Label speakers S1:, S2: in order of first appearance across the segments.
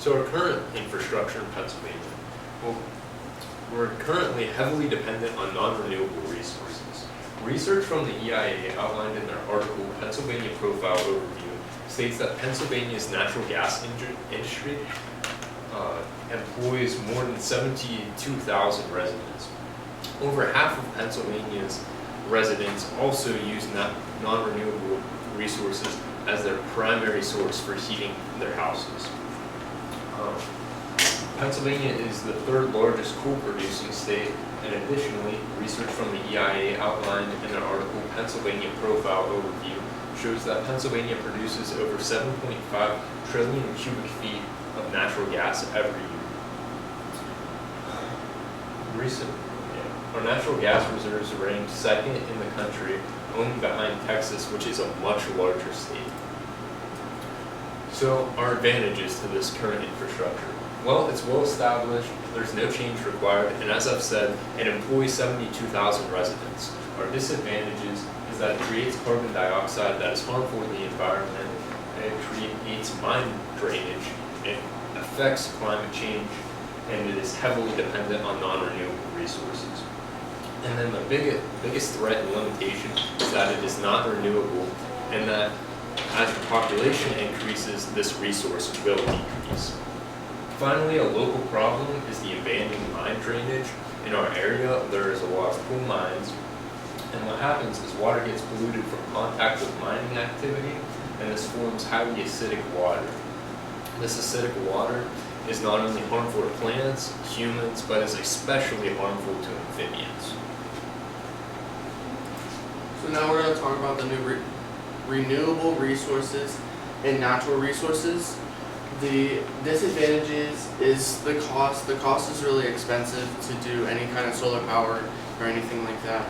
S1: So our current infrastructure in Pennsylvania, well, we're currently heavily dependent on non-renewable resources. Research from the EIA outlined in their article, Pennsylvania Profile Overview, states that Pennsylvania's natural gas industry employs more than 72,000 residents. Over half of Pennsylvania's residents also use non-renewable resources as their primary source for heating their houses. Pennsylvania is the third largest coal producing state, and additionally, research from the EIA outlined in an article, Pennsylvania Profile Overview, shows that Pennsylvania produces over 7.5 trillion cubic feet of natural gas every year. Our natural gas reserves ranked second in the country, only behind Texas, which is a much larger state. So, our advantages to this current infrastructure. Well, it's well established, there's no change required, and as I've said, it employs 72,000 residents. Our disadvantages is that it creates carbon dioxide that is harmful to the environment, it creates mine drainage, it affects climate change, and it is heavily dependent on non-renewable resources. And then the biggest threat and limitation is that it is not renewable, and that as the population increases, this resource will decrease. Finally, a local problem is the abandoned mine drainage. In our area, there is a lot of coal mines, and what happens is water gets polluted from contact with mining activity, and this forms highly acidic water. This acidic water is not only harmful to plants, humans, but is especially harmful to amphibians.
S2: So now we're going to talk about the new renewable resources and natural resources. The disadvantages is the cost. The cost is really expensive to do any kind of solar power or anything like that.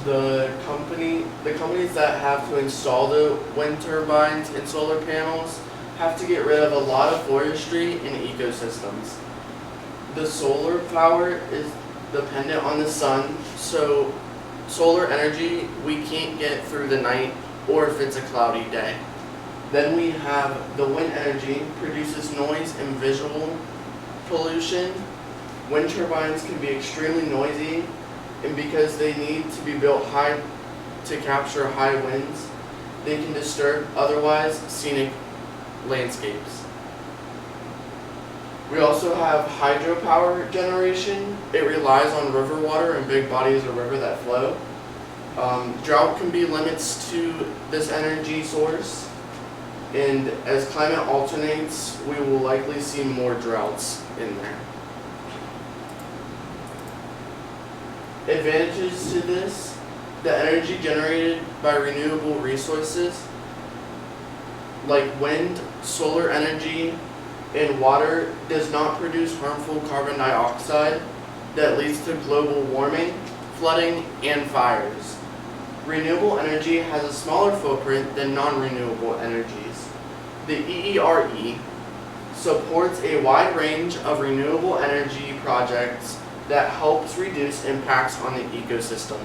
S2: The companies that have to install the wind turbines and solar panels have to get rid of a lot of forestry and ecosystems. The solar power is dependent on the sun, so solar energy we can't get through the night or if it's a cloudy day. Then we have the wind energy produces noise and visual pollution. Wind turbines can be extremely noisy, and because they need to be built high to capture high winds, they can disturb otherwise scenic landscapes. We also have hydropower generation. It relies on river water and big bodies of river that flow. Drought can be limits to this energy source, and as climate alternates, we will likely see more droughts in there. Advantages to this: the energy generated by renewable resources like wind, solar energy, and water does not produce harmful carbon dioxide that leads to global warming, flooding, and fires. Renewable energy has a smaller footprint than non-renewable energies. The EERE supports a wide range of renewable energy projects that helps reduce impacts on the ecosystem.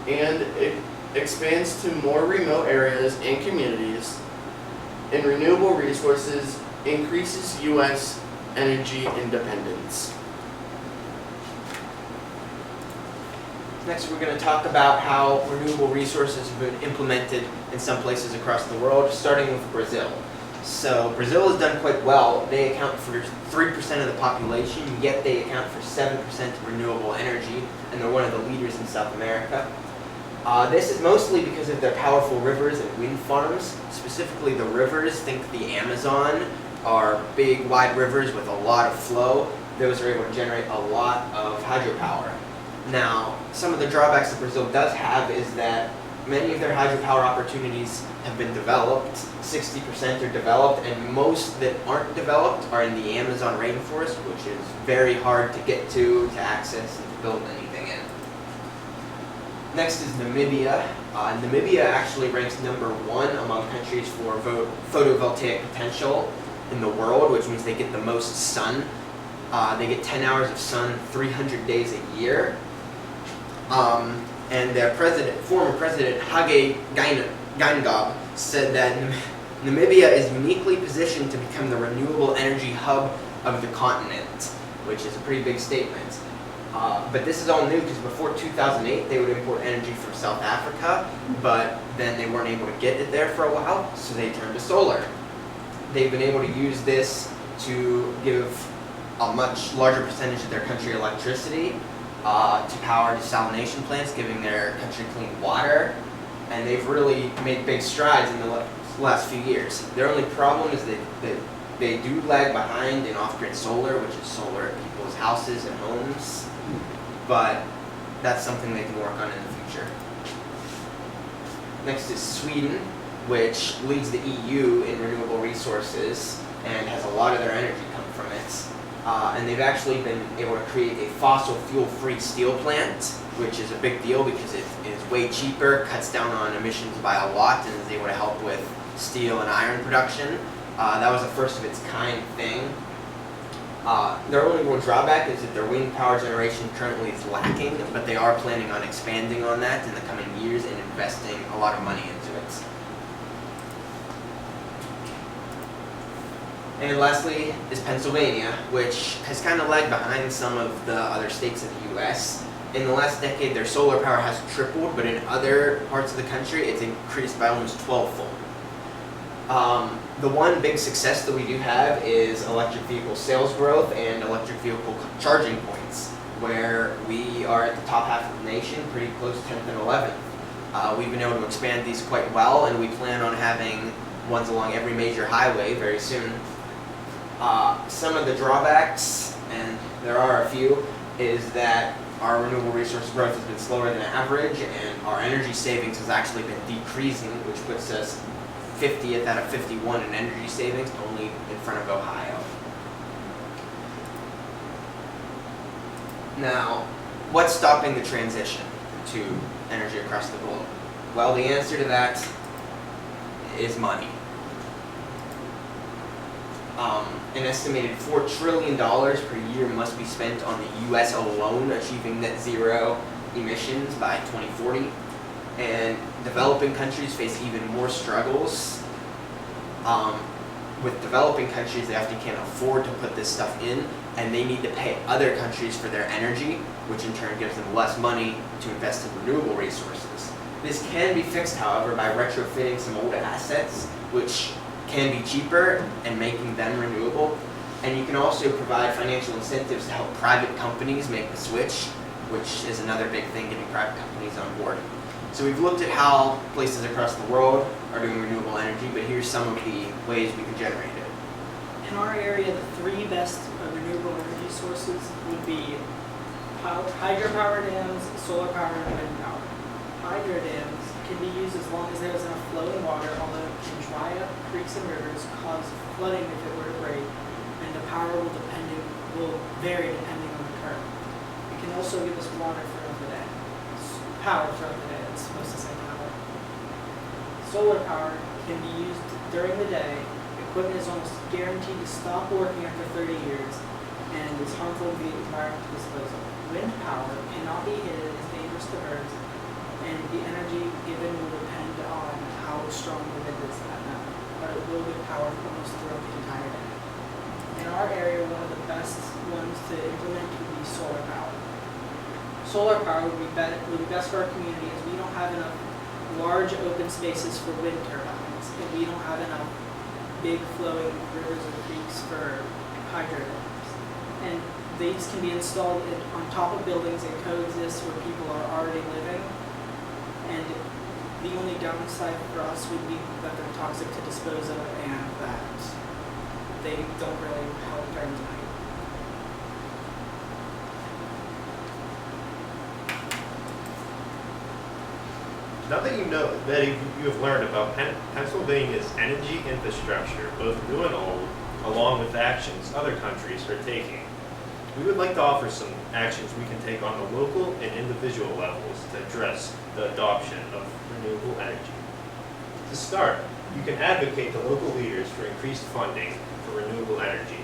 S2: And it expands to more remote areas and communities, and renewable resources increases U.S. energy independence.
S3: Next, we're going to talk about how renewable resources have been implemented in some places across the world, starting with Brazil. So Brazil has done quite well. They account for 3% of the population, yet they account for 7% of renewable energy, and they're one of the leaders in South America. This is mostly because of their powerful rivers and wind farms. Specifically, the rivers, think the Amazon, are big, wide rivers with a lot of flow. Those are able to generate a lot of hydropower. Now, some of the drawbacks that Brazil does have is that many of their hydropower opportunities have been developed. 60% are developed, and most that aren't developed are in the Amazon rainforest, which is very hard to get to access, and to build anything in. Next is Namibia. Namibia actually ranks #1 among countries for photovoltaic potential in the world, which means they get the most sun. They get 10 hours of sun 300 days a year. And their former president, Hage Geingob, said that Namibia is uniquely positioned to become the renewable energy hub of the continent, which is a pretty big statement. But this is all new because before 2008 they would import energy from South Africa, but then they weren't able to get it there for a while, so they turned to solar. They've been able to use this to give a much larger percentage of their country electricity, to power desalination plants, giving their country clean water, and they've really made big strides in the last few years. Their only problem is that they do lag behind in off-grid solar, which is solar at people's houses and homes, but that's something they can work on in the future. Next is Sweden, which leads the EU in renewable resources and has a lot of their energy come from it. And they've actually been able to create a fossil fuel-free steel plant, which is a big deal because it is way cheaper, cuts down on emissions by a lot, and is able to help with steel and iron production. That was a first of its kind thing. Their only real drawback is that their wind power generation currently is lacking, but they are planning on expanding on that in the coming years and investing a lot of money into it. And lastly is Pennsylvania, which has kind of lagged behind some of the other states in the US. In the last decade, their solar power has tripled, but in other parts of the country, it's increased by almost 12-fold. The one big success that we do have is electric vehicle sales growth and electric vehicle charging points, where we are at the top half of the nation, pretty close to 10th and 11th. We've been able to expand these quite well, and we plan on having ones along every major highway very soon. Some of the drawbacks, and there are a few, is that our renewable resource growth has been slower than average, and our energy savings has actually been decreasing, which puts us 50th out of 51 in energy savings, only in front of Ohio. Now, what's stopping the transition to energy across the globe? Well, the answer to that is money. An estimated $4 trillion per year must be spent on the US alone achieving net zero emissions by 2040. And developing countries face even more struggles. With developing countries, they often can't afford to put this stuff in, and they need to pay other countries for their energy, which in turn gives them less money to invest in renewable resources. This can be fixed, however, by retrofitting some old assets, which can be cheaper and making them renewable. And you can also provide financial incentives to help private companies make the switch, which is another big thing, getting private companies on board. So we've looked at how places across the world are doing renewable energy, but here's some of the ways we can generate it.
S4: In our area, the three best renewable energy sources would be hydropower dams, solar power, and wind power. Hydro dams can be used as long as there is enough flowing water, although it can dry up creeks and rivers, cause flooding if it were to break, and the power will vary depending on the current. It can also give us water throughout the day, power throughout the day. It's supposed to say power. Solar power can be used during the day. Equipment is almost guaranteed to stop working after 30 years and is harmful to the environmental disposal. Wind power cannot be hidden, is dangerous to birds, and the energy given will depend on how strong the wind is that night, but it will give power almost throughout the entire day. In our area, one of the best ones to implement would be solar power. Solar power would be best for our community as we don't have enough large open spaces for wind turbines, and we don't have enough big flowing rivers or creeks for hydro dams. And these can be installed on top of buildings and coexist where people are already living. And the only downside for us would be that they're toxic to dispose of and that they don't really help during the night.
S5: Now that you have learned about Pennsylvania's energy infrastructure, both new and old, along with actions other countries are taking, we would like to offer some actions we can take on the local and individual levels to address the adoption of renewable energy. To start, you can advocate to local leaders for increased funding for renewable energy.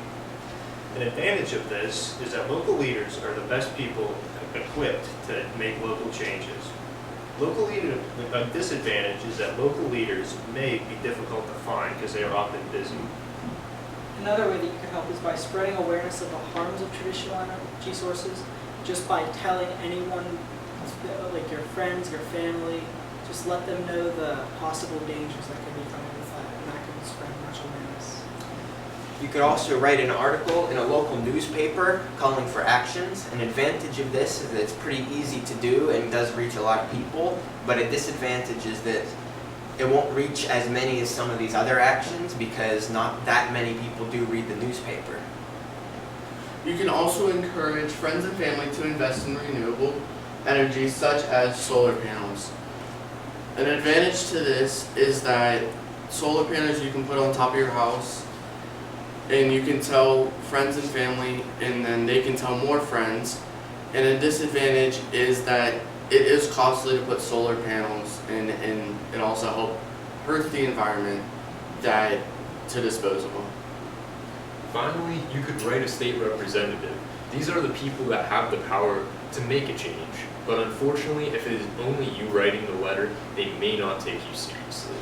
S5: An advantage of this is that local leaders are the best people equipped to make local changes. A disadvantage is that local leaders may be difficult to find because they are often busy.
S4: Another way that you can help is by spreading awareness of the harms of traditional energy sources, just by telling anyone, like your friends, your family, just let them know the possible dangers that can be coming with that, and that can spread much awareness.
S3: You could also write an article in a local newspaper calling for actions. An advantage of this is that it's pretty easy to do and does reach a lot of people, but a disadvantage is that it won't reach as many as some of these other actions because not that many people do read the newspaper.
S2: You can also encourage friends and family to invest in renewable energy such as solar panels. An advantage to this is that solar panels you can put on top of your house and you can tell friends and family and then they can tell more friends. And a disadvantage is that it is costly to put solar panels and it also hurts the environment to dispose of them.
S1: Finally, you could write a state representative. These are the people that have the power to make a change. But unfortunately, if it is only you writing the letter, they may not take you seriously.